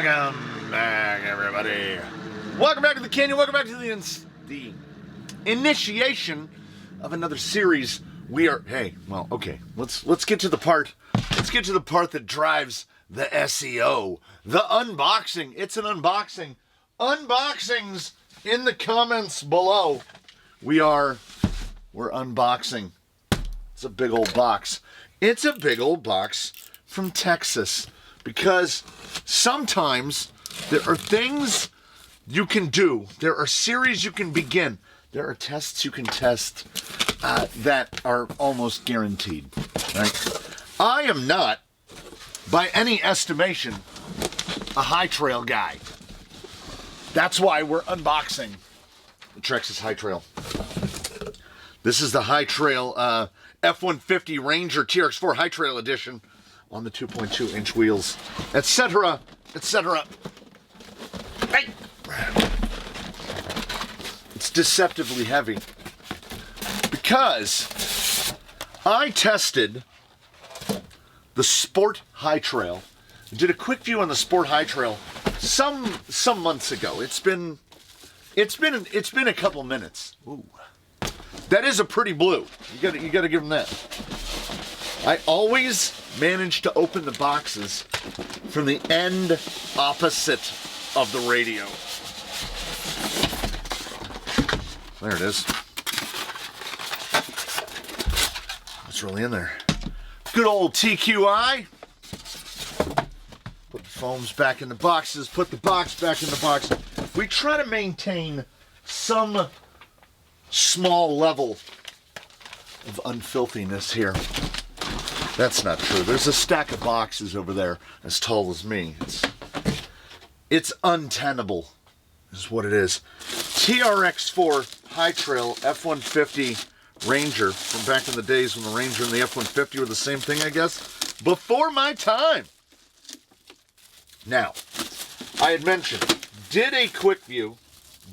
Welcome back, everybody. Welcome back to the Canyon. Welcome back to the initiation of another series. We are let's get to the part. Let's get to the part that drives the SEO, the unboxing. It's an unboxing. Unboxings in the comments below. We're unboxing. It's a big old box. It's a big old box from Traxxas, because sometimes there are things you can do. There are series you can begin. There are tests you can test that are almost guaranteed. Right? I am not, by any estimation, a high trail guy. That's why we're unboxing the Traxxas High Trail. This is the High Trail F-150 Ranger TRX-4 High Trail Edition on the 2.2-inch wheels, etc., etc. Hey! It's deceptively heavy because I tested the Sport High Trail. I did a quick view on the Sport High Trail some months ago. It's been a couple minutes. Ooh. That is a pretty blue. You gotta give them that. I always manage to open the boxes from the end opposite of the radio. There it is. What's really in there? Good old TQI. Put the foams back in the boxes. Put the box back in the box. We try to maintain some small level of unfilthiness here. That's not true. There's a stack of boxes over there as tall as me. It's untenable is what it is. TRX-4 High Trail F-150 Ranger from back in the days when the Ranger and the F-150 were the same thing, I guess. Before my time. Now, I had mentioned, did a quick view,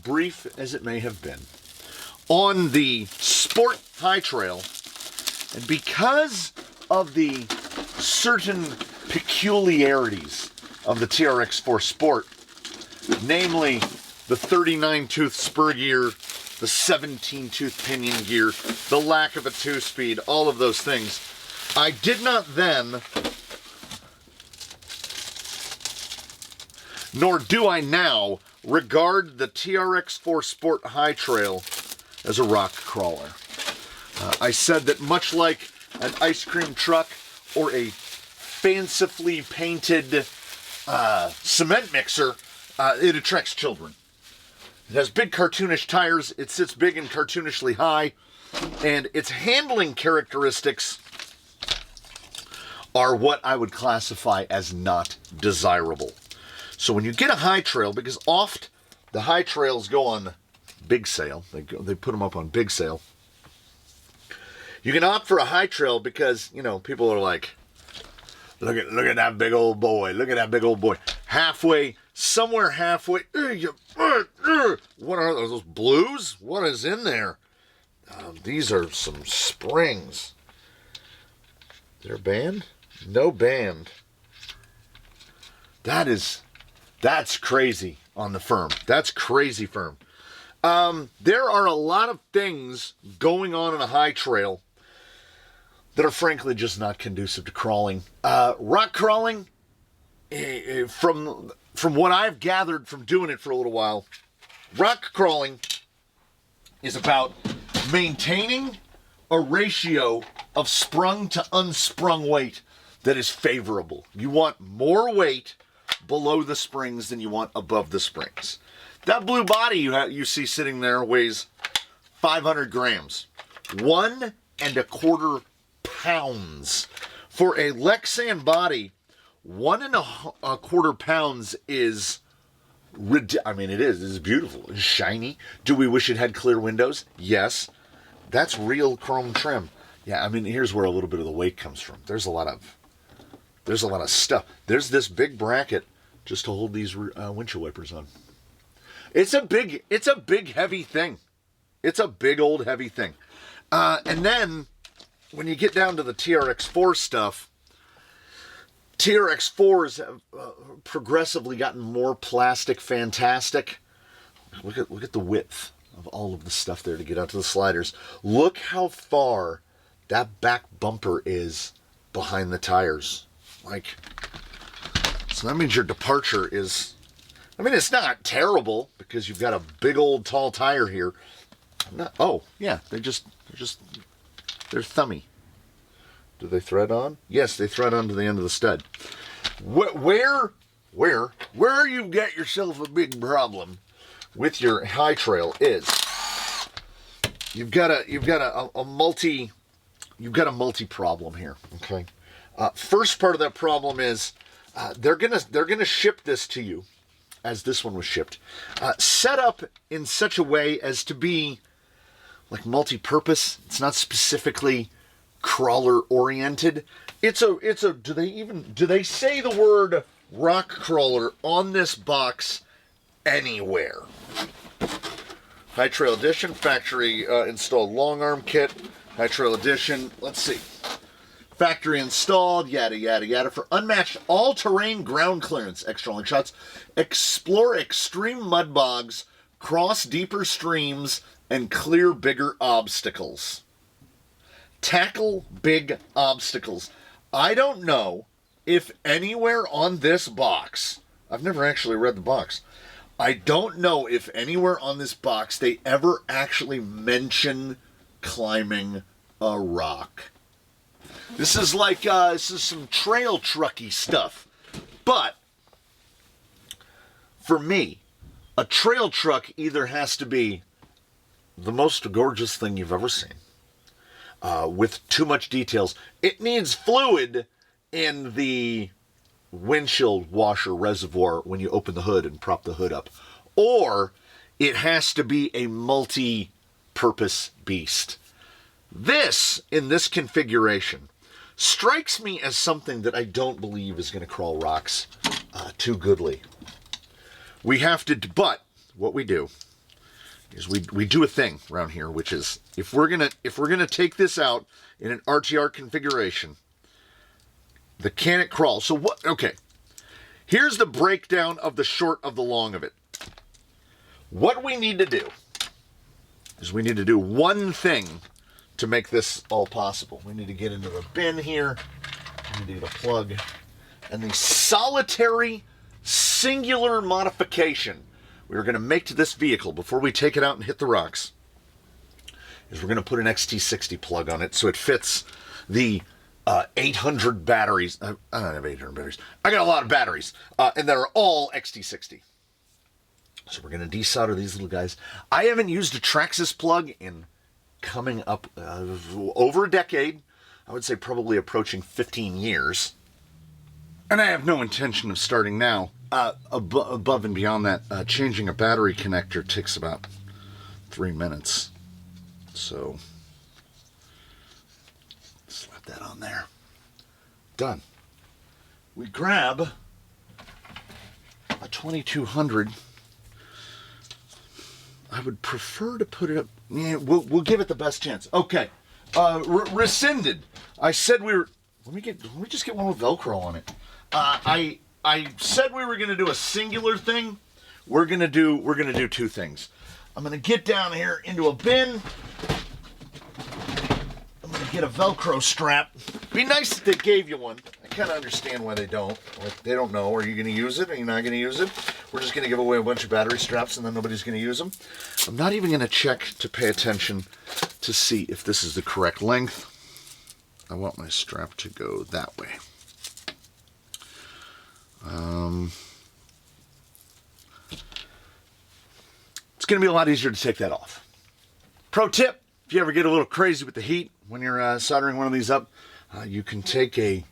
brief as it may have been, on the Sport High Trail, and because of the certain peculiarities of the TRX-4 Sport, namely the 39-tooth spur gear, the 17-tooth pinion gear, the lack of a 2-speed, all of those things, I did not then, nor do I now, regard the TRX-4 Sport High Trail as a rock crawler. I said that much like an ice cream truck or a fancifully painted cement mixer, it attracts children. It has big cartoonish tires, it sits big and cartoonishly high, and its handling characteristics are what I would classify as not desirable. So when you get a high trail, because oft the high trails go on big sale, they put them up on big sale, you can opt for a high trail because, you know, people are like, look at that big old boy. Look at that big old boy. Somewhere halfway. What are those blues? What is in there? These are some springs. Is there a band? No band. That's crazy on the firm. That's crazy firm. There are a lot of things going on in a high trail that are frankly just not conducive to crawling. Rock crawling, from what I've gathered from doing it for a little while, rock crawling is about maintaining a ratio of sprung to unsprung weight that is favorable. You want more weight below the springs than you want above the springs. That blue body you see sitting there weighs 500 grams. 1.25 pounds. For a Lexan body, 1.25 pounds is, it is beautiful. It's shiny. Do we wish it had clear windows? Yes. That's real chrome trim. Yeah, here's where a little bit of the weight comes from. There's a lot of stuff. There's this big bracket just to hold these windshield wipers on. It's a big heavy thing. It's a big old heavy thing. And then when you get down to the TRX-4 stuff, TRX-4s have progressively gotten more plastic fantastic. Look at the width of all of the stuff there to get out to the sliders. Look how far that back bumper is behind the tires. Like, so that means your departure is, I mean, it's not terrible because you've got a big old tall tire here. Oh, yeah, they're thummy. Do they thread on? Yes, they thread on to the end of the stud. Where you get yourself a big problem with your high trail is you've got a multi problem here. Okay, first part of that problem is they're gonna ship this to you as this one was shipped, set up in such a way as to be like multi-purpose. It's not specifically crawler oriented. It's a do they say the word rock crawler on this box anywhere? High Trail Edition, factory installed long arm kit. High Trail Edition, let's see. Factory installed, yada yada yada, for unmatched all-terrain ground clearance. Extra long shots. Explore extreme mud bogs, cross deeper streams, and clear bigger obstacles. Tackle big obstacles. I don't know if anywhere on this box, I've never actually read the box, I don't know if anywhere on this box they ever actually mention climbing a rock. This is like, this is some trail trucky stuff. But, for me, a trail truck either has to be the most gorgeous thing you've ever seen, with too much details. It needs fluid in the windshield washer reservoir when you open the hood and prop the hood up. Or it has to be a multi-purpose beast. This, in this configuration, strikes me as something that I don't believe is going to crawl rocks too goodly. We have to, but what we do is we do a thing around here, which is if we're gonna take this out in an RTR configuration, the can it crawl? So what? Okay, here's the breakdown of the short of the long of it. What we need to do is we need to do one thing to make this all possible. We need to get into the bin here. We need to get a plug, and the solitary singular modification we're going to make to this vehicle before we take it out and hit the rocks is we're going to put an XT60 plug on it so it fits the 800 batteries. I don't have 800 batteries. I got a lot of batteries, and they're all XT60. So we're going to desolder these little guys. I haven't used a Traxxas plug in coming up over a decade. I would say probably approaching 15 years. And I have no intention of starting now. Above and beyond that, changing a battery connector takes about 3 minutes. So, slap that on there. Done. We grab a 2200. I would prefer to put it up. Yeah, we'll give it the best chance. Okay. Rescinded. I said we were. Let me just get one with Velcro on it. I said we were going to do a singular thing. We're going to do two things. I'm going to get down here into a bin. I'm going to get a Velcro strap. Be nice if they gave you one. I kind of understand why they don't. Like, they don't know. Are you going to use it? Are you not going to use it? We're just going to give away a bunch of battery straps and then nobody's going to use them. I'm not even going to check to pay attention to see if this is the correct length. I want my strap to go that way. It's going to be a lot easier to take that off. Pro tip, if you ever get a little crazy with the heat when you're soldering one of these up, you can take a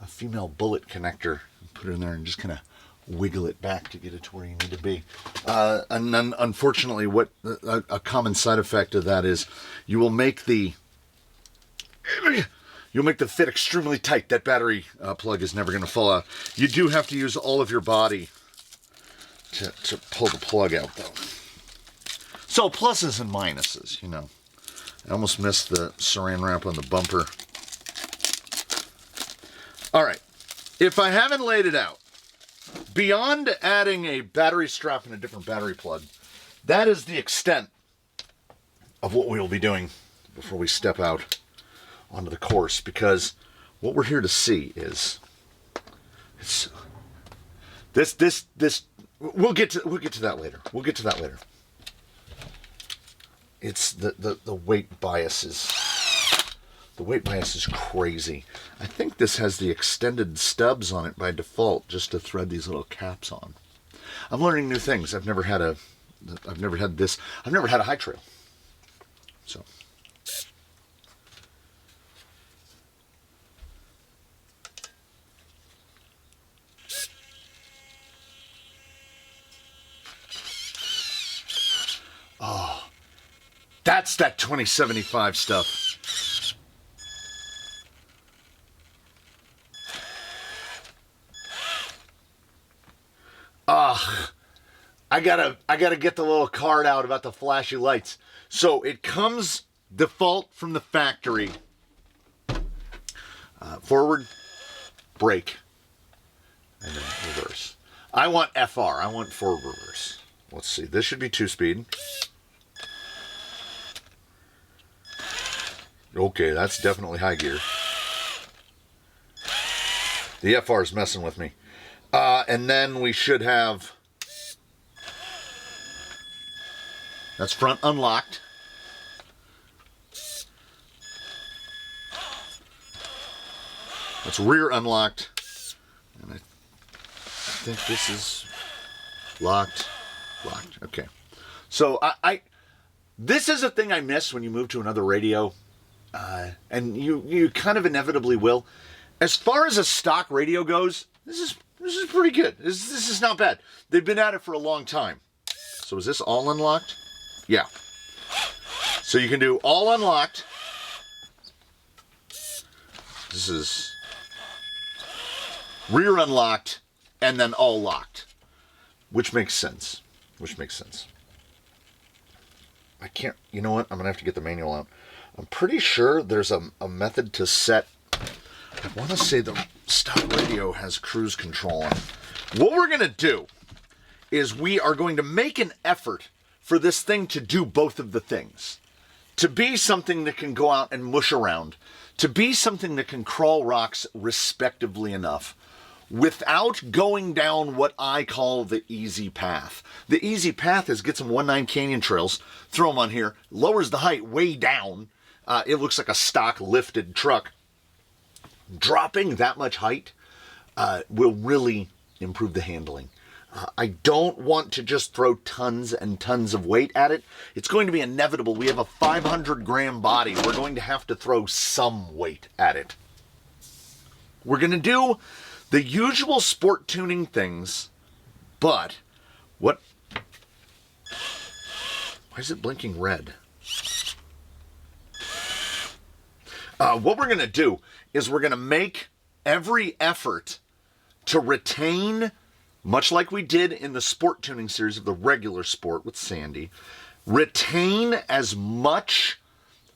female bullet connector and put it in there and just kind of wiggle it back to get it to where you need to be. And then, unfortunately, what a common side effect of that is you will make the fit extremely tight. That battery plug is never going to fall out. You do have to use all of your body to pull the plug out, though. So pluses and minuses, you know. I almost missed the saran wrap on the bumper. All right. If I haven't laid it out, beyond adding a battery strap and a different battery plug, that is the extent of what we will be doing before we step out onto the course, because what we're here to see is this we'll get to that later. We'll get to that later. It's the weight bias is crazy. I think this has the extended stubs on it by default just to thread these little caps on. I'm learning new things. I've never had a high trail. So that's that 2075 stuff. I gotta get the little card out about the flashy lights. So it comes default from the factory. Forward, brake, and then reverse. I want FR. I want forward reverse. Let's see. This should be 2-speed. Okay, that's definitely high gear. The FR is messing with me. And then we should have... That's front unlocked. That's rear unlocked. And I think this is locked. Locked. Okay. So this is a thing I miss when you move to another radio. And you kind of inevitably will. As far as a stock radio goes, this is pretty good. This is not bad. They've been at it for a long time. So is this all unlocked? Yeah. So you can do all unlocked. This is rear unlocked and then all locked, which makes sense. I can't, you know what? I'm going to have to get the manual out. I'm pretty sure there's a method to set. I want to say the stock radio has cruise control on it. What we're going to do is we are going to make an effort for this thing to do both of the things. To be something that can go out and mush around. To be something that can crawl rocks respectively enough without going down what I call the easy path. The easy path is get some 1.9 Canyon trails, throw them on here, lowers the height way down. It looks like a stock lifted truck. Dropping that much height will really improve the handling. I don't want to just throw tons and tons of weight at it. It's going to be inevitable. We have a 500-gram body. We're going to have to throw some weight at it. We're going to do the usual sport tuning things, but what... Why is it blinking red? What we're going to do is we're going to make every effort to retain, much like we did in the sport tuning series of the regular sport with Sandy, retain as much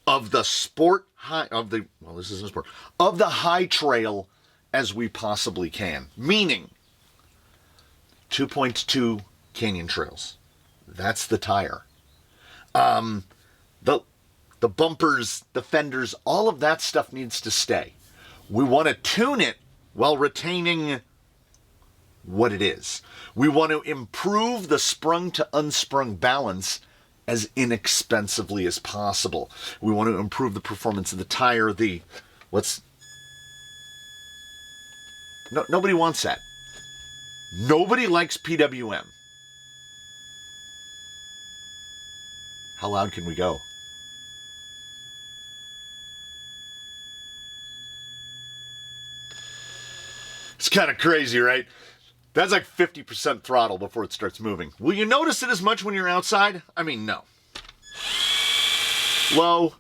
of the sport high, of the, well, this isn't a sport, of the high trail as we possibly can. Meaning 2.2 Canyon trails. That's the tire. The bumpers, the fenders, all of that stuff needs to stay. We want to tune it while retaining what it is. We want to improve the sprung to unsprung balance as inexpensively as possible. We want to improve the performance of the tire, nobody wants that. Nobody likes PWM. How loud can we go? It's kind of crazy, right? That's like 50% throttle before it starts moving. Will you notice it as much when you're outside? I mean, no. Low.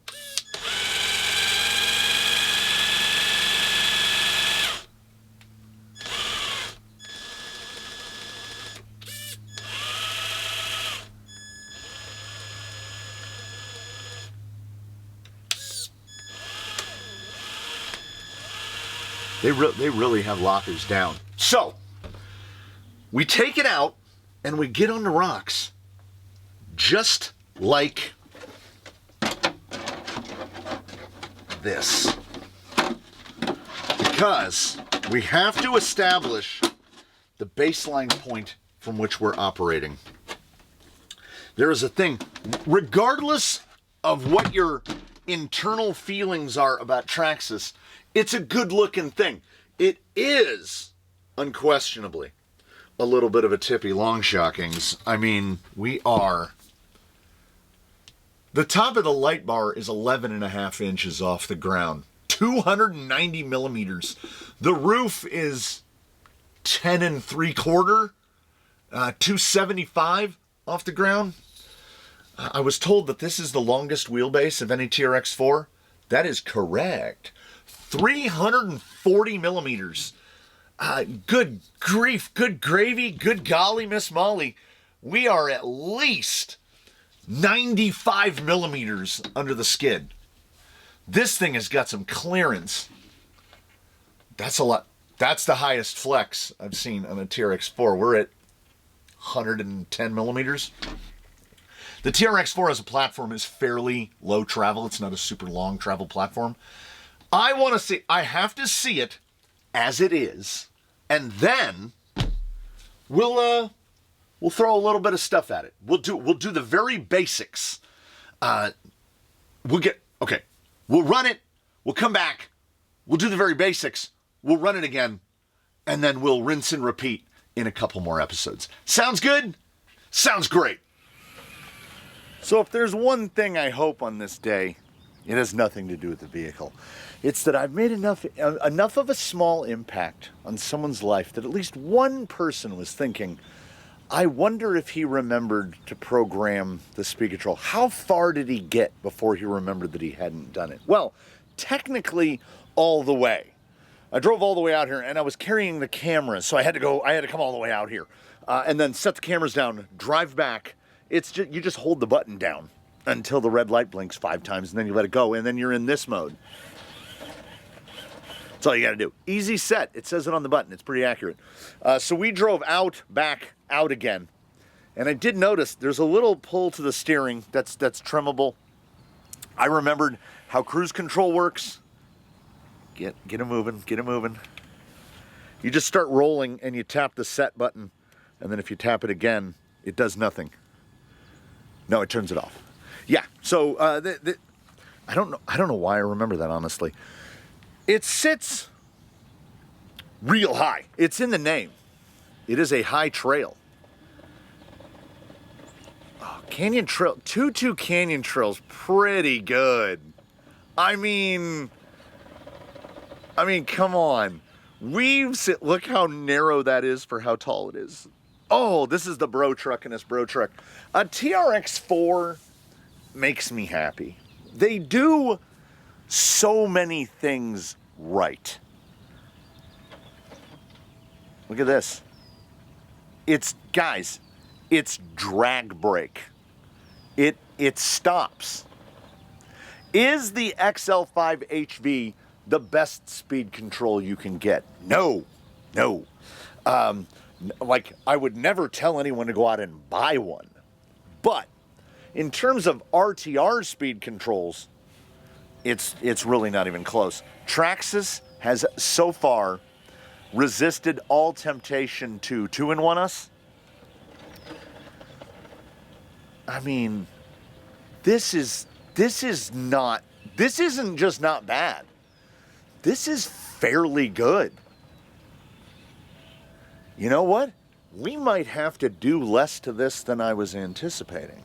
They really have lockers down. So, we take it out and we get on the rocks just like this. Because we have to establish the baseline point from which we're operating. There is a thing, regardless of what your internal feelings are about Traxxas, it's a good looking thing. It is unquestionably a little bit of a tippy Longshockings. I mean, the top of the light bar is 11.5 inches off the ground, 290 millimeters. The roof is 10 3/4, 275 off the ground. I was told that this is the longest wheelbase of any TRX-4. That is correct. 340 millimeters. Good grief, good gravy, good golly, Miss Molly. We are at least 95 millimeters under the skid. This thing has got some clearance. That's a lot. That's the highest flex I've seen on a TRX-4. We're at 110 millimeters. The TRX-4 as a platform is fairly low travel. It's not a super long travel platform. I have to see it as it is, and then we'll throw a little bit of stuff at it. We'll do the very basics. We'll run it. We'll come back. We'll do the very basics. We'll run it again, and then we'll rinse and repeat in a couple more episodes. Sounds good? Sounds great. So if there's one thing I hope on this day, it has nothing to do with the vehicle. It's that I've made enough of a small impact on someone's life that at least one person was thinking, I wonder if he remembered to program the speed control. How far did he get before he remembered that he hadn't done it? Well, technically all the way. I drove all the way out here and I was carrying the cameras, so I had to come all the way out here and then set the cameras down, drive back. It's just, you just hold the button down until the red light blinks 5 times and then you let it go and then you're in this mode. That's all you got to do. Easy set. It says it on the button. It's pretty accurate. So we drove back out again. And I did notice there's a little pull to the steering that's trimmable. I remembered how cruise control works. Get it moving, get it moving. You just start rolling and you tap the set button. And then if you tap it again, it does nothing. No, it turns it off. Yeah, so I don't know why I remember that, honestly. It sits real high. It's in the name. It is a high trail. Oh, Canyon Trail, 2-2 Canyon Trail's pretty good. I mean, come on. Look how narrow that is for how tall it is. Oh, this is the bro truck in this bro truck. A TRX-4 makes me happy. They do so many things right. Look at this. It's drag brake. It stops. Is the XL5 HV the best speed control you can get? No. Like, I would never tell anyone to go out and buy one. But in terms of RTR speed controls, it's really not even close. Traxxas has so far resisted all temptation to 2-in-1 us. I mean, this isn't just not bad. This is fairly good. You know what? We might have to do less to this than I was anticipating.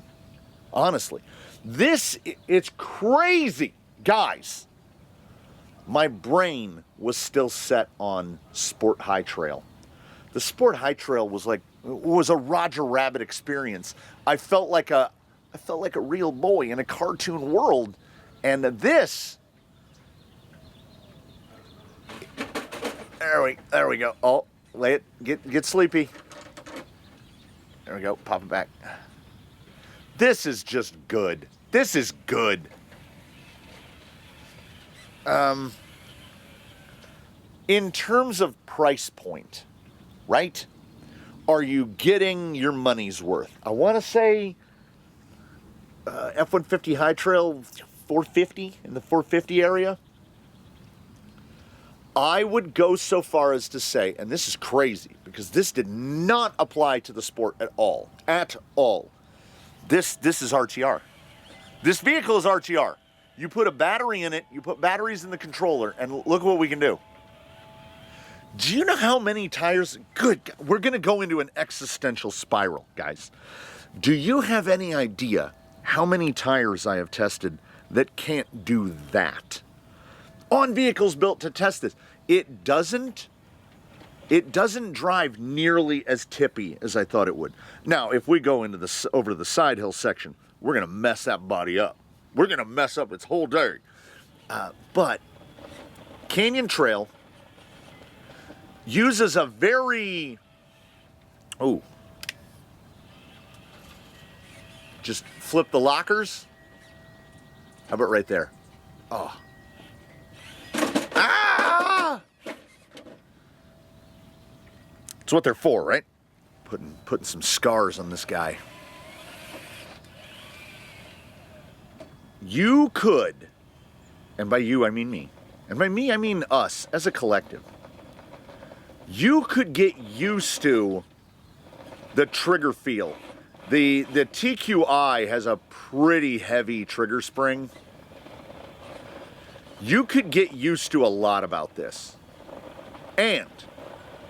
Honestly. It's crazy. Guys, my brain was still set on Sport High Trail. The Sport High Trail was a Roger Rabbit experience. I felt like a real boy in a cartoon world. And this, there we go. Oh, lay it, get sleepy. There we go, pop it back. This is just good. This is good. in terms of price point, right? Are you getting your money's worth? I want to say F-150 High Trail 450, in the 450 area. I would go so far as to say, and this is crazy, because this did not apply to the Sport at all. At all. This is RTR. This vehicle is RTR. You put a battery in it, you put batteries in the controller, and look what we can do. Do you know how many tires? Good, we're going to go into an existential spiral, guys. Do you have any idea how many tires I have tested that can't do that? On vehicles built to test this. It doesn't drive nearly as tippy as I thought it would. Now, if we go into over to the side hill section, we're going to mess that body up. We're going to mess up its whole day. But Canyon Trail uses a very, just flip the lockers. How about right there? Oh. Ah! It's what they're for, right? Putting some scars on this guy. You could, and by you I mean me, and by me I mean us as a collective, you could get used to the trigger feel. The TQI has a pretty heavy trigger spring. You could get used to a lot about this. And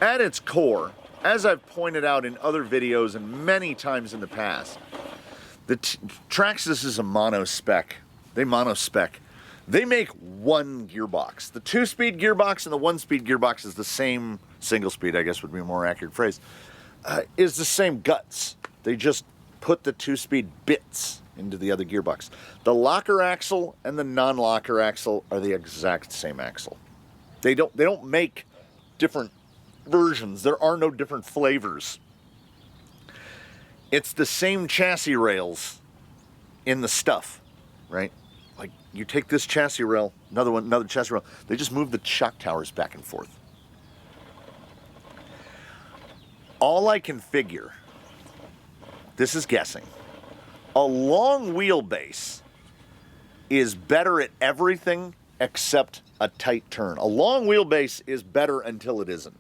at its core, as I've pointed out in other videos and many times in the past, the Traxxas is a mono-spec. They mono-spec. They make one gearbox. The 2-speed gearbox and the 1-speed gearbox is the same, single-speed I guess would be a more accurate phrase, is the same guts. They just put the 2-speed bits into the other gearbox. The locker axle and the non-locker axle are the exact same axle. They don't make different versions. There are no different flavors. It's the same chassis rails in the stuff, right? Like you take this chassis rail, another chassis rail, they just move the shock towers back and forth. All I can figure, this is guessing, a long wheelbase is better at everything except a tight turn. A long wheelbase is better until it isn't.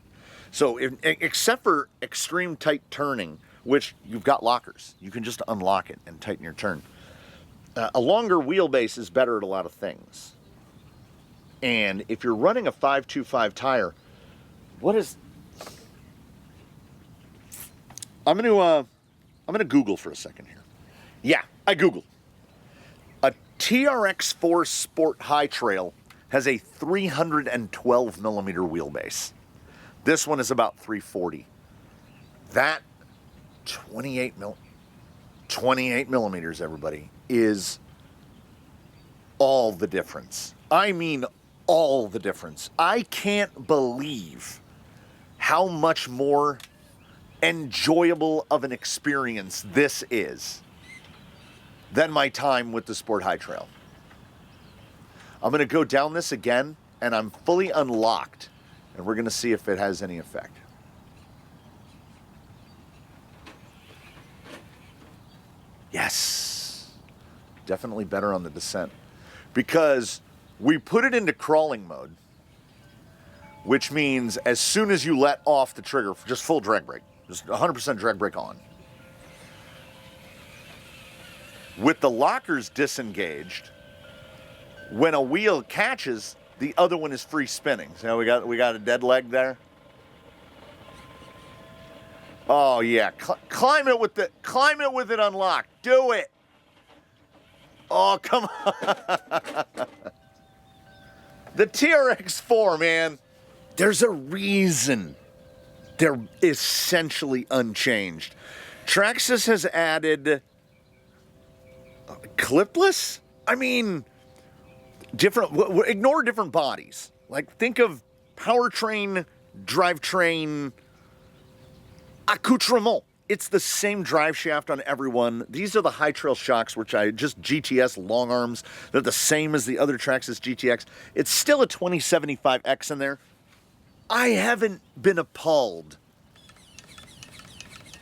So except for extreme tight turning, which you've got lockers, you can just unlock it and tighten your turn. A longer wheelbase is better at a lot of things. And if you're running a 525 tire, I'm gonna Google for a second here. Yeah, I Googled. A TRX-4 Sport High Trail has a 312 millimeter wheelbase. This one is about 340. That 28 millimeters, everybody, is all the difference. I mean all the difference. I can't believe how much more enjoyable of an experience this is than my time with the Sport High Trail. I'm going to go down this again, and I'm fully unlocked, and we're going to see if it has any effect. Yes, definitely better on the descent, because we put it into crawling mode, which means as soon as you let off the trigger, just full drag brake, just 100% drag brake on. With the lockers disengaged, when a wheel catches, the other one is free spinning. So we got a dead leg there. Oh yeah, climb it with it unlocked. Do it. Oh come on. The TRX-4, man. There's a reason they're essentially unchanged. Traxxas has added clipless? I mean, ignore different bodies. Like, think of powertrain, drivetrain, accoutrement. It's the same drive shaft on everyone. These are the High Trail shocks, which just GTS long arms. They're the same as the other Traxxas GTX. It's still a 2075X in there. I haven't been appalled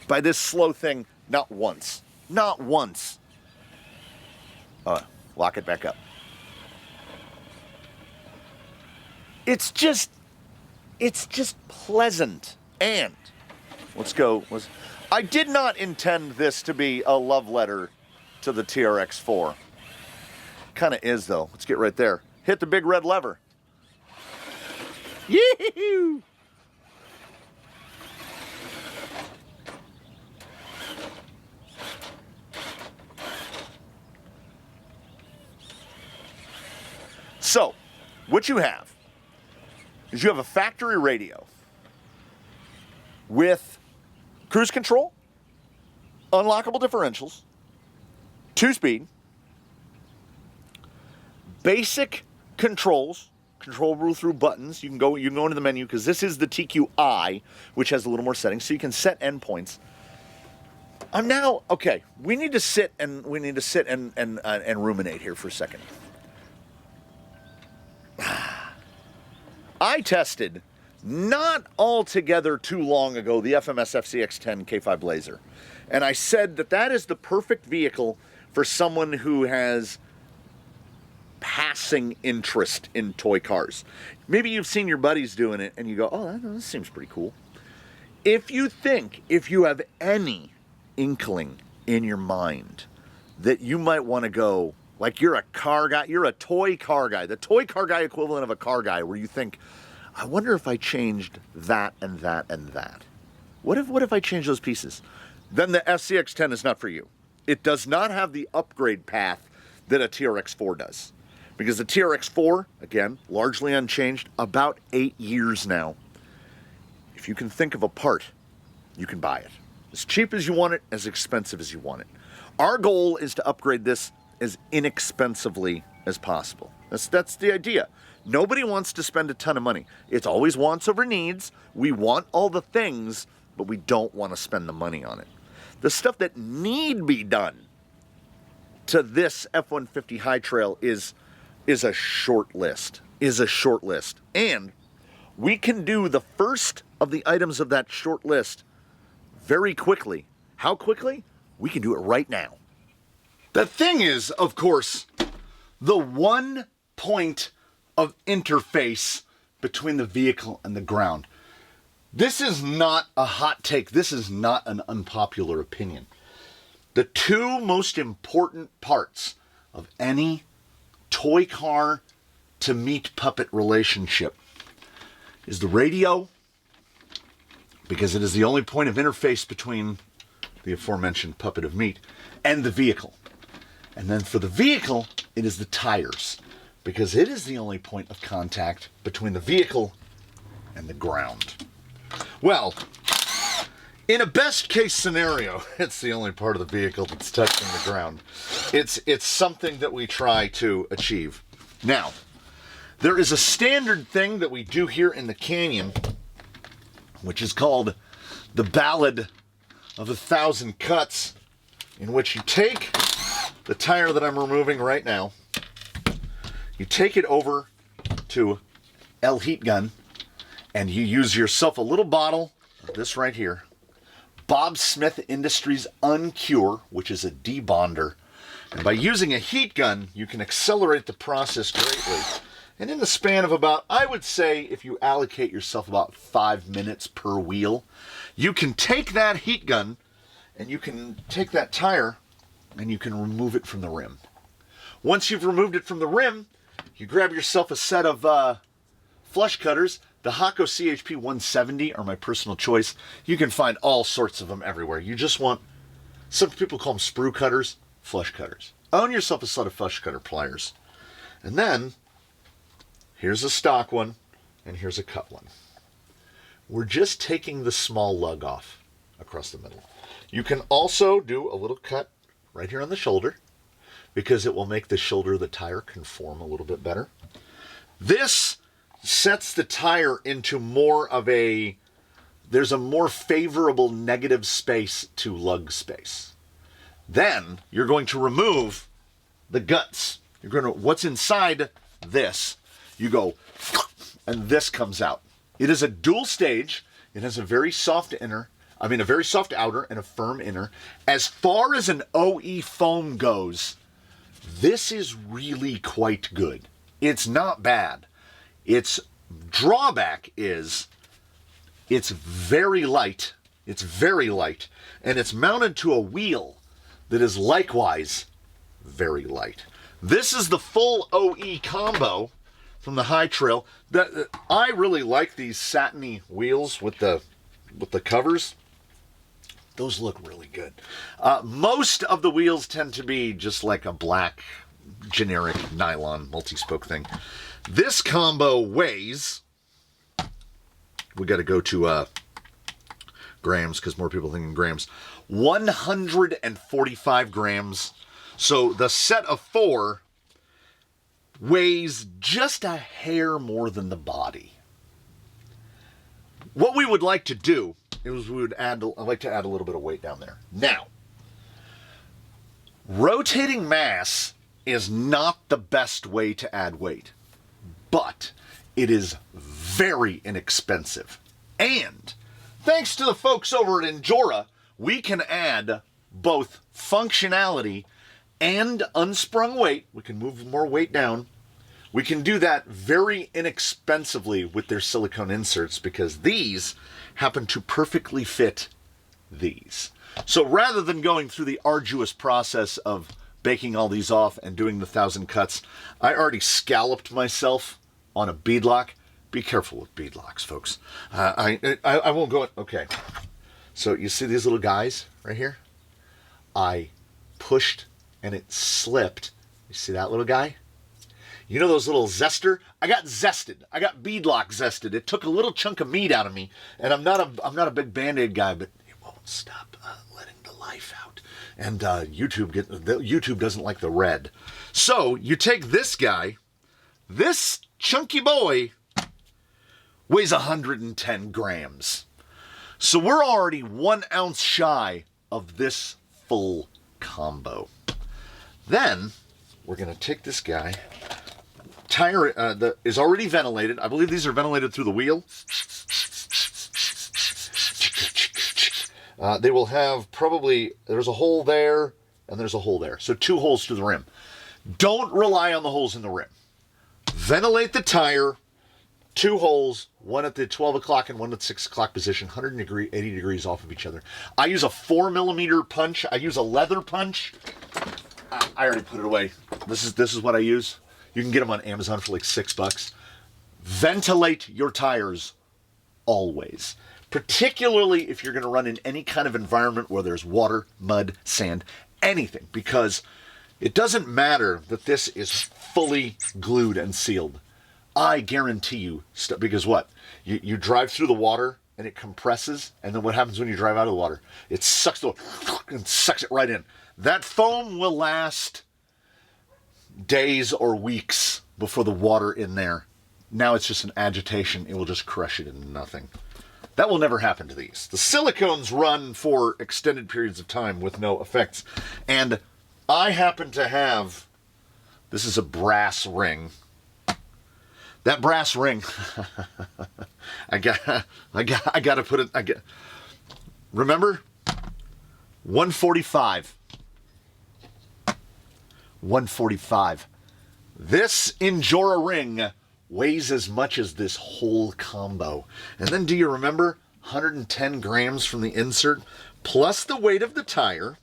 by this slow thing, not once. Not once. Lock it back up. It's just pleasant. And let's go. I did not intend this to be a love letter to the TRX-4. Kind of is, though. Let's get right there. Hit the big red lever. Yee-hoo! So, what you have is you have a factory radio with cruise control, unlockable differentials, 2-speed, basic controls, controllable through buttons. You can go into the menu because this is the TQI, which has a little more settings, so you can set endpoints. I'm now okay. We need to sit and ruminate here for a second. I tested not altogether too long ago the FMS FCX10 K5 Blazer, and I said that is the perfect vehicle for someone who has passing interest in toy cars. Maybe you've seen your buddies doing it and you go, oh, that seems pretty cool. If you have any inkling in your mind that you might want to go, like you're a car guy, you're a toy car guy, the toy car guy equivalent of a car guy, where you think, I wonder if I changed that and that and that. What if I change those pieces? Then the FCX10 is not for you. It does not have the upgrade path that a TRX-4 does. Because the TRX-4, again, largely unchanged, about 8 years now. If you can think of a part, you can buy it. As cheap as you want it, as expensive as you want it. Our goal is to upgrade this as inexpensively as possible. That's the idea. Nobody wants to spend a ton of money. It's always wants over needs. We want all the things, but we don't want to spend the money on it. The stuff that need be done to this F-150 High Trail is a short list. And we can do the first of the items of that short list very quickly. How quickly? We can do it right now. The thing is, of course, the one point of interface between the vehicle and the ground. This is not a hot take. This is not an unpopular opinion. The two most important parts of any toy car to meat puppet relationship is the radio, because it is the only point of interface between the aforementioned puppet of meat and the vehicle. And then for the vehicle, it is the tires, because it is the only point of contact between the vehicle and the ground. Well, in a best case scenario, it's the only part of the vehicle that's touching the ground. It's something that we try to achieve. Now, there is a standard thing that we do here in the canyon, which is called the Ballad of 1,000 Cuts, in which you take the tire that I'm removing right now, you take it over to El Heat Gun, and you use yourself a little bottle of this right here, Bob Smith Industries Uncure, which is a debonder. And by using a heat gun, you can accelerate the process greatly. And in the span of about, I would say, if you allocate yourself about 5 minutes per wheel, you can take that heat gun and you can take that tire and you can remove it from the rim. Once you've removed it from the rim, you grab yourself a set of flush cutters. The Hakko CHP 170 are my personal choice. You can find all sorts of them everywhere. You just want, some people call them sprue cutters, flush cutters. Own yourself a set of flush cutter pliers. And then, here's a stock one, and here's a cut one. We're just taking the small lug off across the middle. You can also do a little cut right here on the shoulder, because it will make the shoulder of the tire conform a little bit better. This sets the tire into more of a, there's a more favorable negative space to lug space. Then you're going to remove the guts. You're going to, what's inside this, you go, and this comes out. It is a dual stage. It has a very soft a very soft outer and a firm inner. As far as an OE foam goes, this is really quite good. It's not bad. Its drawback is it's very light. It's very light. And it's mounted to a wheel that is likewise very light. This is the full OE combo from the High Trail. I really like these satiny wheels with the covers. Those look really good. Most of the wheels tend to be just like a black generic nylon multi-spoke thing. This combo weighs, we got to go to grams because more people think in grams, 145 grams. So the set of 4 weighs just a hair more than the body. What we would like to do is I'd like to add a little bit of weight down there. Now, rotating mass is not the best way to add weight, but it is very inexpensive. And thanks to the folks over at Endura, we can add both functionality and unsprung weight. We can move more weight down. We can do that very inexpensively with their silicone inserts because these happen to perfectly fit these. So rather than going through the arduous process of baking all these off and doing the 1,000 cuts, I already scalloped myself on a beadlock. Be careful with beadlocks, folks. I won't go. Okay. So you see these little guys right here? I pushed and it slipped. You see that little guy? You know those little zester? I got zested. I got beadlock zested. It took a little chunk of meat out of me, and I'm not a big Band-Aid guy, but it won't stop letting the life out. And YouTube doesn't like the red. So you take this guy. This chunky boy weighs 110 grams. So we're already 1 ounce shy of this full combo. Then we're going to take this guy. Tire is already ventilated. I believe these are ventilated through the wheel. They will have probably, there's a hole there and there's a hole there. So 2 holes to the rim. Don't rely on the holes in the rim. Ventilate the tire, 2 holes, one at the 12 o'clock and one at 6 o'clock position, 180 degrees off of each other. I use a 4mm punch. I use a leather punch. I already put it away. This is what I use. You can get them on Amazon for like $6. Ventilate your tires always. Particularly if you're going to run in any kind of environment where there's water, mud, sand, anything. Because it doesn't matter that this is fully glued and sealed. I guarantee you, because what? You drive through the water and it compresses, and then what happens when you drive out of the water? It sucks it right in. That foam will last days or weeks before the water in there. Now it's just an agitation. It will just crush it into nothing. That will never happen to these. The silicones run for extended periods of time with no effects. And I happen to have, this is a brass ring. That brass ring, I gotta put it, remember? 145. 145. This Endura ring weighs as much as this whole combo. And then do you remember 110 grams from the insert plus the weight of the tire?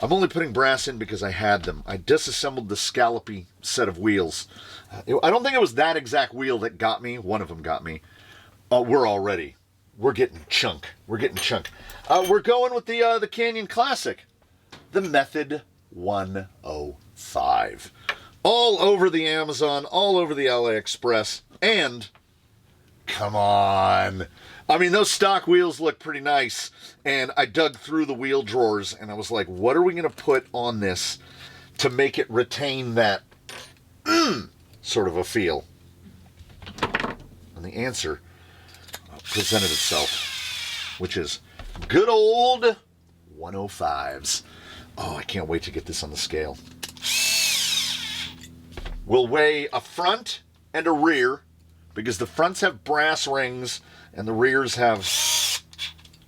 I'm only putting brass in because I had them. I disassembled the scallopy set of wheels. I don't think it was that exact wheel that got me. One of them got me. We're getting chunk. We're getting chunk. We're going with the Canyon Classic, the Method 105. All over the Amazon, all over the AliExpress, and come on. I mean, those stock wheels look pretty nice, and I dug through the wheel drawers, and I was like, what are we going to put on this to make it retain that sort of a feel? And the answer presented itself, which is good old 105s. Oh, I can't wait to get this on the scale. We'll weigh a front and a rear, because the fronts have brass rings and the rears have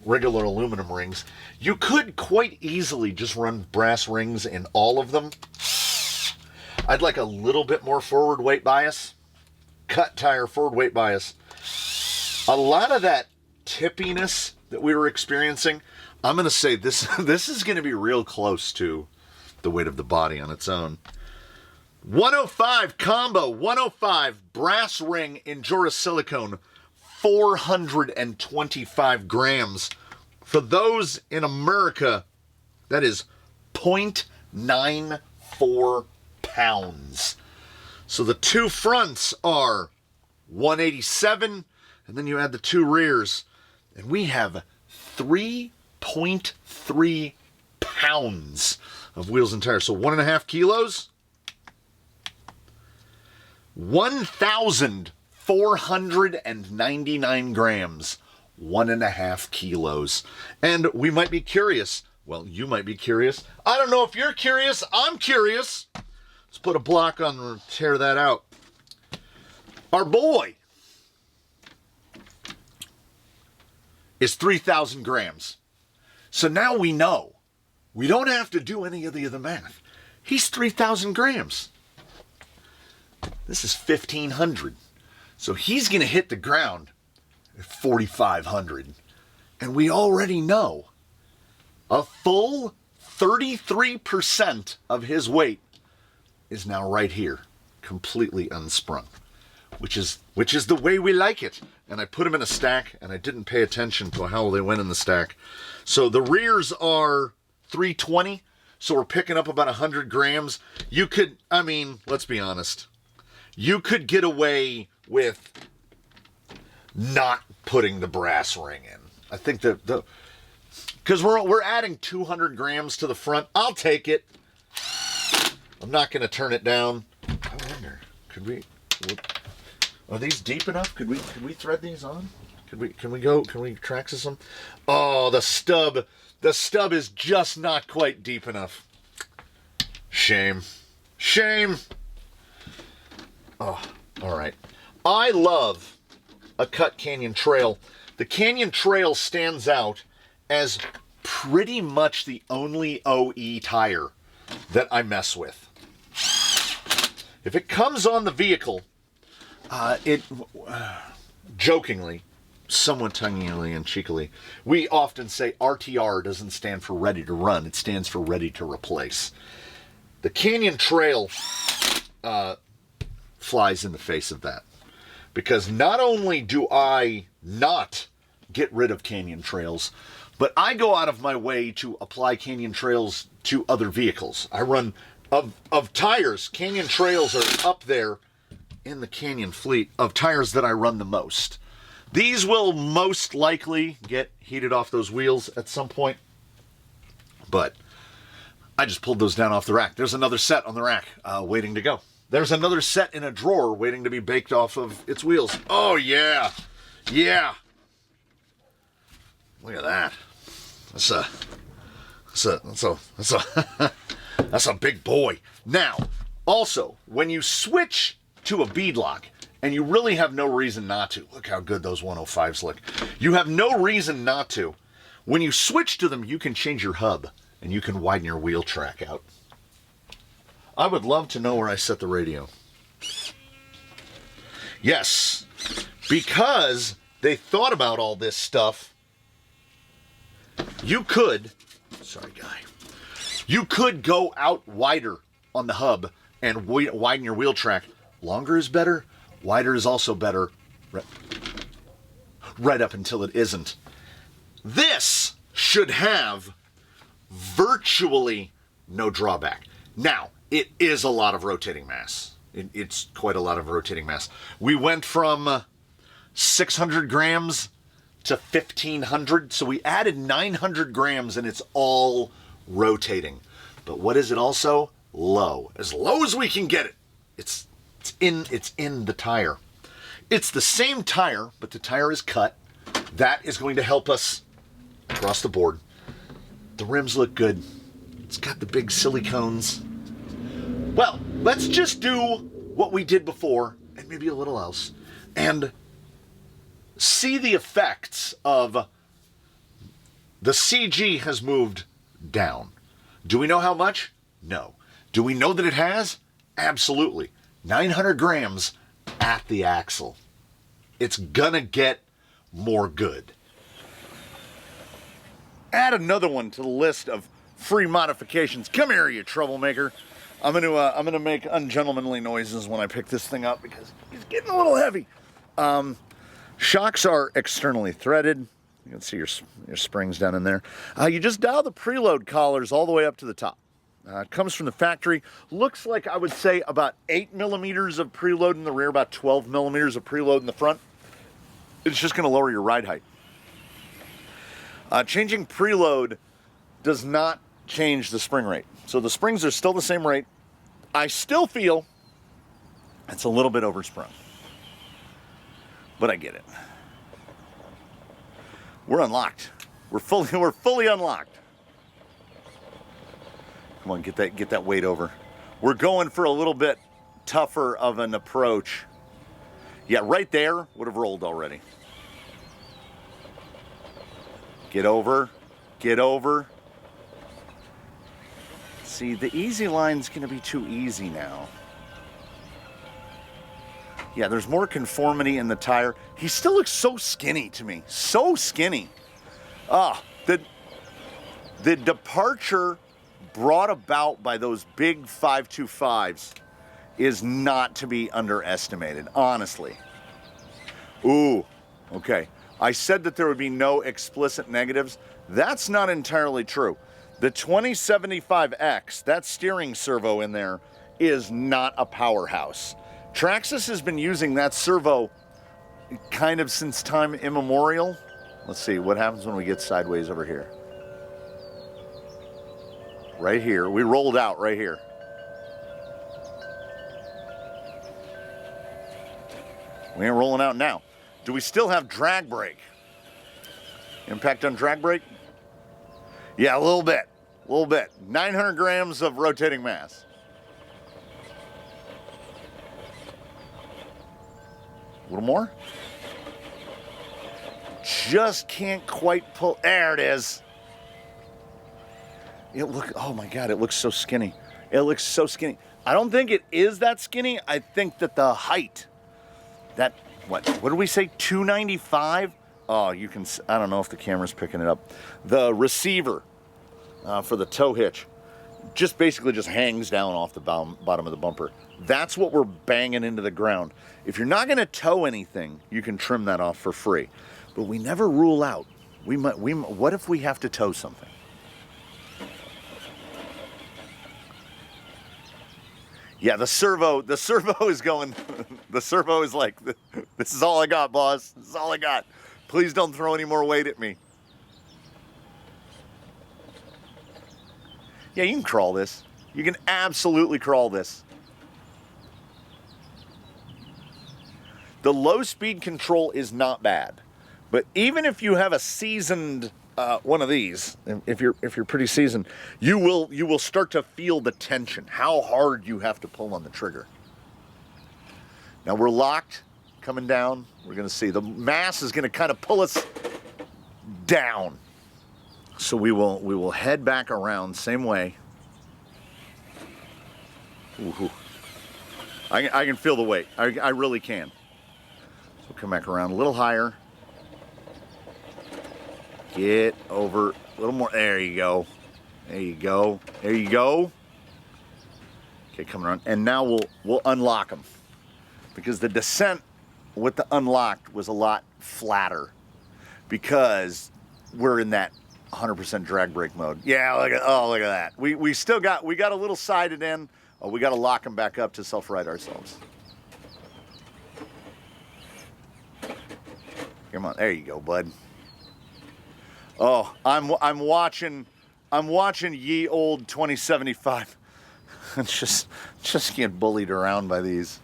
regular aluminum rings. You could quite easily just run brass rings in all of them. I'd like a little bit more forward weight bias. Cut tire, forward weight bias. A lot of that tippiness that we were experiencing, I'm going to say this is going to be real close to the weight of the body on its own. 105 combo, 105 brass ring Endura silicone, 425 grams. For those in America, that is 0.94 pounds. So the two fronts are 187, and then you add the two rears, and we have 3.3 pounds of wheels and tires. So 1.5 kilos, 1,499 grams, 1.5 kilos. And we might be curious. Well, you might be curious. I don't know if you're curious. I'm curious. Let's put a block on and tear that out. Our boy is 3,000 grams. So now we know. We don't have to do any of the other math. He's 3,000 grams. This is 1,500. So he's going to hit the ground at 4,500. And we already know a full 33% of his weight is now right here, completely unsprung, which is the way we like it. And I put them in a stack, and I didn't pay attention to how they went in the stack. So the rears are 320, so we're picking up about 100 grams. You could, I mean, let's be honest, you could get away with not putting the brass ring in. I think that because we're adding 200 grams to the front. I'll take it. I'm not going to turn it down. I wonder, are these deep enough? Could we thread these on? Can we Traxxas them? Oh, the stub is just not quite deep enough. Shame. Oh, all right. I love a cut Canyon Trail. The Canyon Trail stands out as pretty much the only OE tire that I mess with. If it comes on the vehicle, jokingly, somewhat tonguingly and cheekily, we often say RTR doesn't stand for ready to run. It stands for ready to replace. The Canyon Trail flies in the face of that. Because not only do I not get rid of Canyon Trails, but I go out of my way to apply Canyon Trails to other vehicles. I run, of tires, Canyon Trails are up there in the Canyon fleet of tires that I run the most. These will most likely get heated off those wheels at some point, but I just pulled those down off the rack. There's another set on the rack waiting to go. There's another set in a drawer waiting to be baked off of its wheels. Oh, yeah. Yeah. Look at that. That's a big boy. Now, also, when you switch to a beadlock, and you really have no reason not to. Look how good those 105s look. You have no reason not to. When you switch to them, you can change your hub, and you can widen your wheel track out. I would love to know where I set the radio. Yes, because they thought about all this stuff. You could go out wider on the hub and widen your wheel track. Longer is better. Wider is also better. Right up until it isn't. This should have virtually no drawback. Now, it is a lot of rotating mass. It's quite a lot of rotating mass. We went from 600 grams to 1,500, so we added 900 grams, and it's all rotating. But what is it also? Low. As low as we can get it. It's in the tire. It's the same tire, but the tire is cut. That is going to help us across the board. The rims look good. It's got the big silicones. Well, let's just do what we did before, and maybe a little else, and see the effects of the CG has moved down. Do we know how much? No. Do we know that it has? Absolutely. 900 grams at the axle. It's gonna get more good. Add another one to the list of free modifications. Come here, you troublemaker. I'm gonna make ungentlemanly noises when I pick this thing up because it's getting a little heavy. Shocks are externally threaded. You can see your springs down in there. You just dial the preload collars all the way up to the top. It comes from the factory. Looks like, I would say, about 8 millimeters of preload in the rear, about 12 millimeters of preload in the front. It's just going to lower your ride height. Changing preload does not change the spring rate. So the springs are still the same rate. I still feel it's a little bit oversprung, but I get it. We're unlocked. We're fully unlocked. Come on, get that weight over. We're going for a little bit tougher of an approach. Yeah, right there would have rolled already. Get over. Get over. See, the easy line's going to be too easy now. Yeah, there's more conformity in the tire. He still looks so skinny to me. So skinny. The departure brought about by those big 525s is not to be underestimated, honestly. Ooh, okay. I said that there would be no explicit negatives. That's not entirely true. The 2075X, that steering servo in there, is not a powerhouse. Traxxas has been using that servo kind of since time immemorial. Let's see, what happens when we get sideways over here? Right here, we rolled out right here. We ain't rolling out now. Do we still have drag brake? Impact on drag brake? Yeah, a little bit. 900 grams of rotating mass. A little more? Just can't quite pull. There it is. Oh my God, it looks so skinny. It looks so skinny. I don't think it is that skinny. I think that the height, what did we say, 295? Oh, you can, I don't know if the camera's picking it up. The receiver for the tow hitch basically just hangs down off the bottom of the bumper. That's what we're banging into the ground. If you're not gonna tow anything, you can trim that off for free. But we never rule out, what if we have to tow something? Yeah, the servo is going, the servo is like, this is all I got, boss. This is all I got. Please don't throw any more weight at me. Yeah, you can crawl this. You can absolutely crawl this. The low speed control is not bad, but even if you have a seasoned one of these, if you're pretty seasoned, you will start to feel the tension, how hard you have to pull on the trigger. Now we're locked, coming down. We're going to see the mass is going to kind of pull us down. So we will head back around same way. Ooh. I can feel the weight. I really can. So come back around a little higher. Get over a little more. There you go. There you go. There you go. Okay, coming around. And now we'll unlock them, because the descent with the unlocked was a lot flatter because we're in that 100% drag brake mode. Yeah, look at that. We got a little sided in. Oh, we got to lock them back up to self-right ourselves. Come on, there you go, bud. Oh, I'm watching ye old 2075. just get bullied around by these.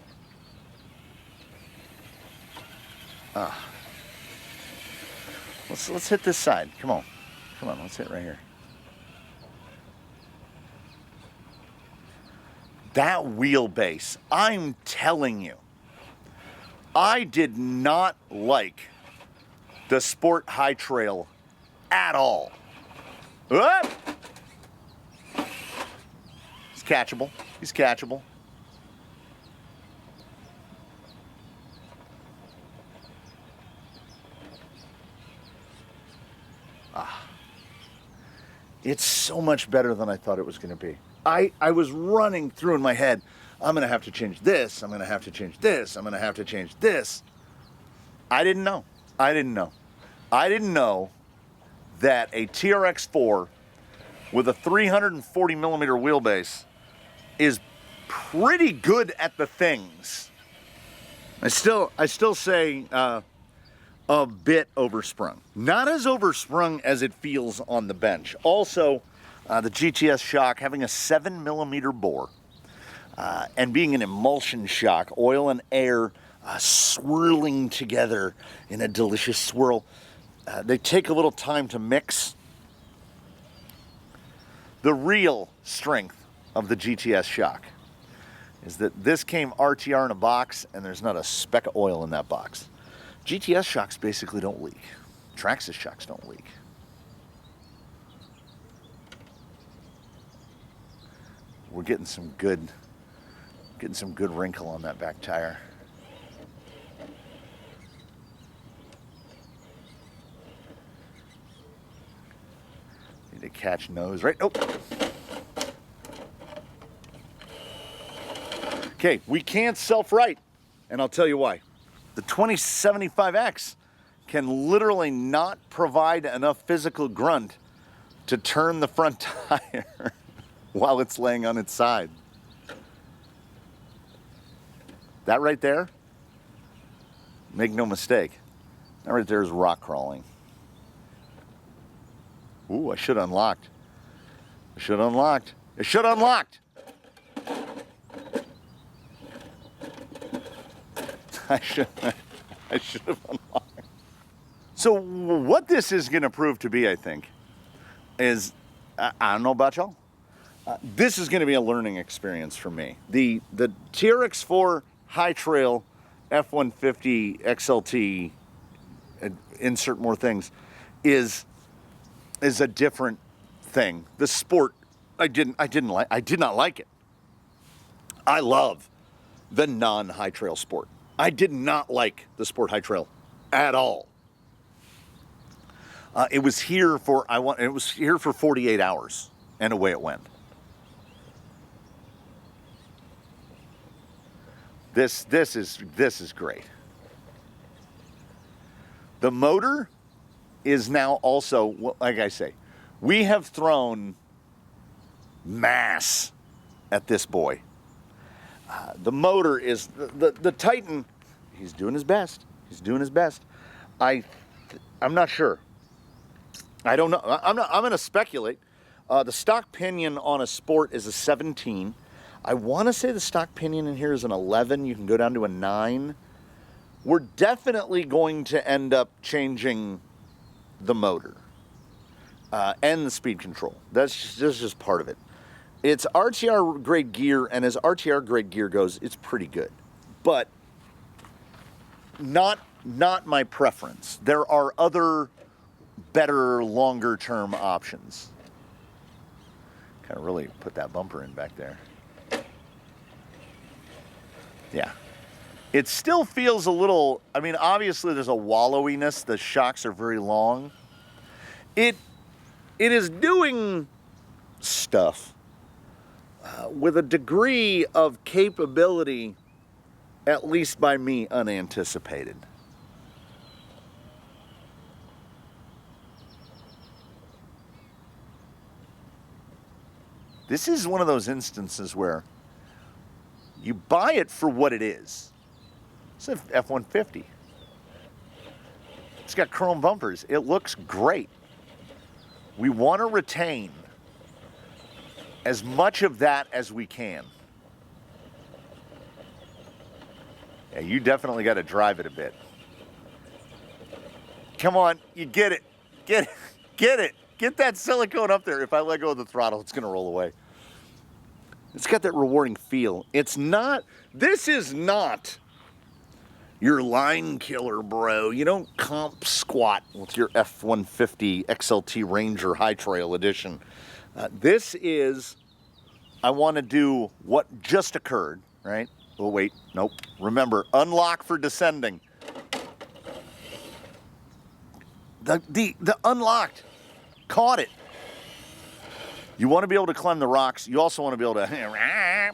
Let's hit this side. Come on, let's hit right here. That wheelbase, I'm telling you, I did not like the Sport High Trail at all. Whoop! He's catchable. He's catchable. It's so much better than I thought it was going to be. I was running through in my head, I'm going to have to change this, I'm going to have to change this, I'm going to have to change this. I didn't know. I didn't know that a TRX-4 with a 340 millimeter wheelbase is pretty good at the things. I still say a bit oversprung. Not as oversprung as it feels on the bench. Also, the GTS shock having a 7 millimeter bore and being an emulsion shock, oil and air swirling together in a delicious swirl. They take a little time to mix. The real strength of the GTS shock is that this came RTR in a box and there's not a speck of oil in that box. GTS shocks basically don't leak. Traxxas shocks don't leak. We're getting some good wrinkle on that back tire. Need to catch nose right. Oh. Okay, we can't self-right, and I'll tell you why. The 2075X can literally not provide enough physical grunt to turn the front tire while it's laying on its side. That right there, make no mistake, that right there is rock crawling. Ooh, I should have unlocked. I should have unlocked. I should have unlocked. I should have unlocked. So what this is going to prove to be, I think, is, I don't know about y'all, this is going to be a learning experience for me. The TRX-4 High Trail F-150 XLT, insert more things, is a different thing. The Sport, I did not like it. I love the non-High Trail Sport. I did not like the Sport High Trail at all. It was here for 48 hours, and away it went. This is great. The motor is now also, like I say, we have thrown mass at this boy. The motor is, the Titan, he's doing his best. He's doing his best. I'm not sure. I don't know. I'm going to speculate. The stock pinion on a Sport is a 17. I want to say the stock pinion in here is an 11. You can go down to a 9. We're definitely going to end up changing the motor and the speed control. That's just part of it. It's RTR grade gear, and as RTR grade gear goes, it's pretty good, but not my preference. There are other better, longer term options. Kind of really put that bumper in back there. Yeah. It still feels a little, I mean, obviously there's a wallowiness. The shocks are very long. It is doing stuff with a degree of capability, at least by me, unanticipated. This is one of those instances where you buy it for what it is. It's an F-150. It's got chrome bumpers. It looks great. We want to retain as much of that as we can. Yeah, you definitely got to drive it a bit. Come on, you get it. Get it. Get it. Get that silicone up there. If I let go of the throttle, it's going to roll away. It's got that rewarding feel. It's not, this is not Your line killer, bro. You don't comp squat with your F-150 XLT Ranger High Trail Edition. This is, I want to do what just occurred, right? Oh, wait, nope. Remember, unlock for descending. The unlocked, caught it. You want to be able to climb the rocks. You also want to be able to...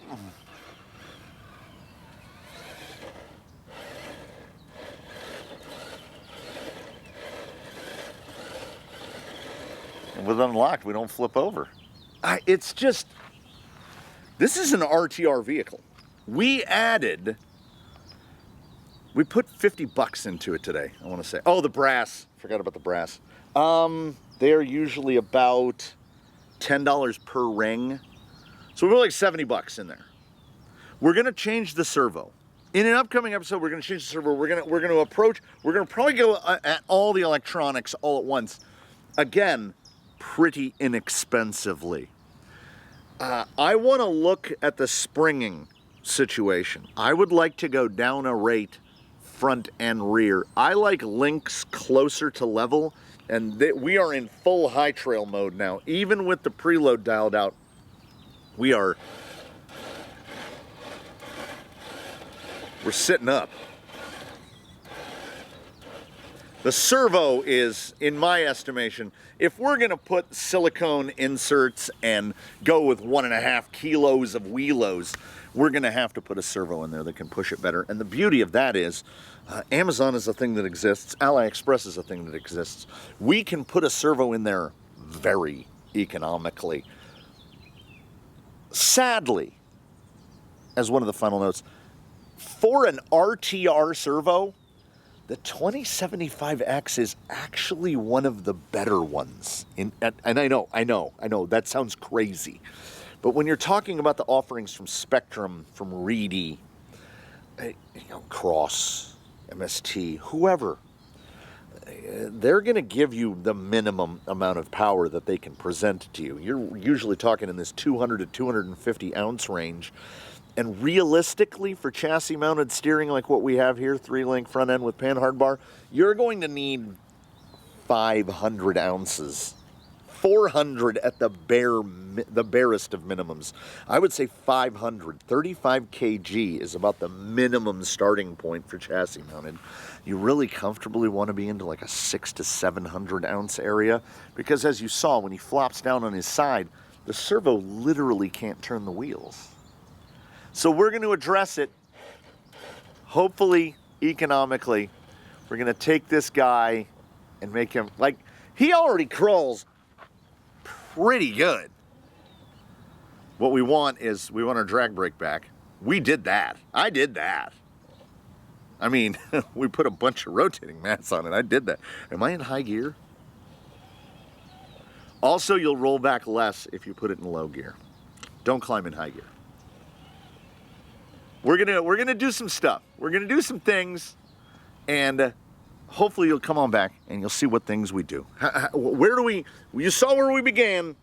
And with unlocked, we don't flip over. It's just, this is an RTR vehicle. We put 50 bucks into it today, I want to say. Oh, the brass. Forgot about the brass. They're usually about $10 per ring. So we put like 70 bucks in there. We're going to change the servo. In an upcoming episode, we're going to change the servo. We're going to probably go at all the electronics all at once. Again, pretty inexpensively. I want to look at the springing situation. I would like to go down a rate front and rear. I like links closer to level, and we are in full high trail mode now. Even with the preload dialed out, we're sitting up. The servo is, in my estimation, if we're going to put silicone inserts and go with 1.5 kilos of wheelos, we're going to have to put a servo in there that can push it better. And the beauty of that is, Amazon is a thing that exists. AliExpress is a thing that exists. We can put a servo in there very economically. Sadly, as one of the final notes, for an RTR servo, the 2075X is actually one of the better ones. And I know, that sounds crazy. But when you're talking about the offerings from Spectrum, from Reedy, Cross, MST, whoever, they're going to give you the minimum amount of power that they can present to you. You're usually talking in this 200 to 250 ounce range. And realistically, for chassis-mounted steering like what we have here, 3-link front end with panhard bar, you're going to need 500 ounces. 400 at the barest of minimums. I would say 500. 35 kg is about the minimum starting point for chassis-mounted. You really comfortably want to be into like a 600 to 700 ounce area, because as you saw, when he flops down on his side, the servo literally can't turn the wheels. So we're going to address it, hopefully economically. We're going to take this guy and make him, like, he already crawls pretty good. What we want is, we want our drag brake back. We did that. I did that. I mean, we put a bunch of rotating mats on it. I did that. Am I in high gear? Also, you'll roll back less if you put it in low gear. Don't climb in high gear. We're gonna do some stuff. We're gonna do some things, and hopefully you'll come on back and you'll see what things we do. You saw where we began.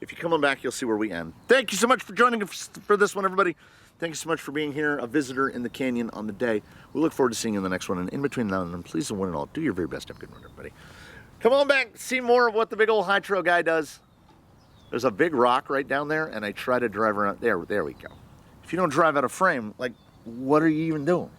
If you come on back, you'll see where we end. Thank you so much for joining us for this one, everybody. Thank you so much for being here, a visitor in the canyon on the day. We look forward to seeing you in the next one. And in between now and then, please, and one and all, do your very best. Have a good one, everybody. Come on back, see more of what the big old high trail guy does. There's a big rock right down there, and I try to drive around. There we go. If you don't drive out of frame, like, what are you even doing?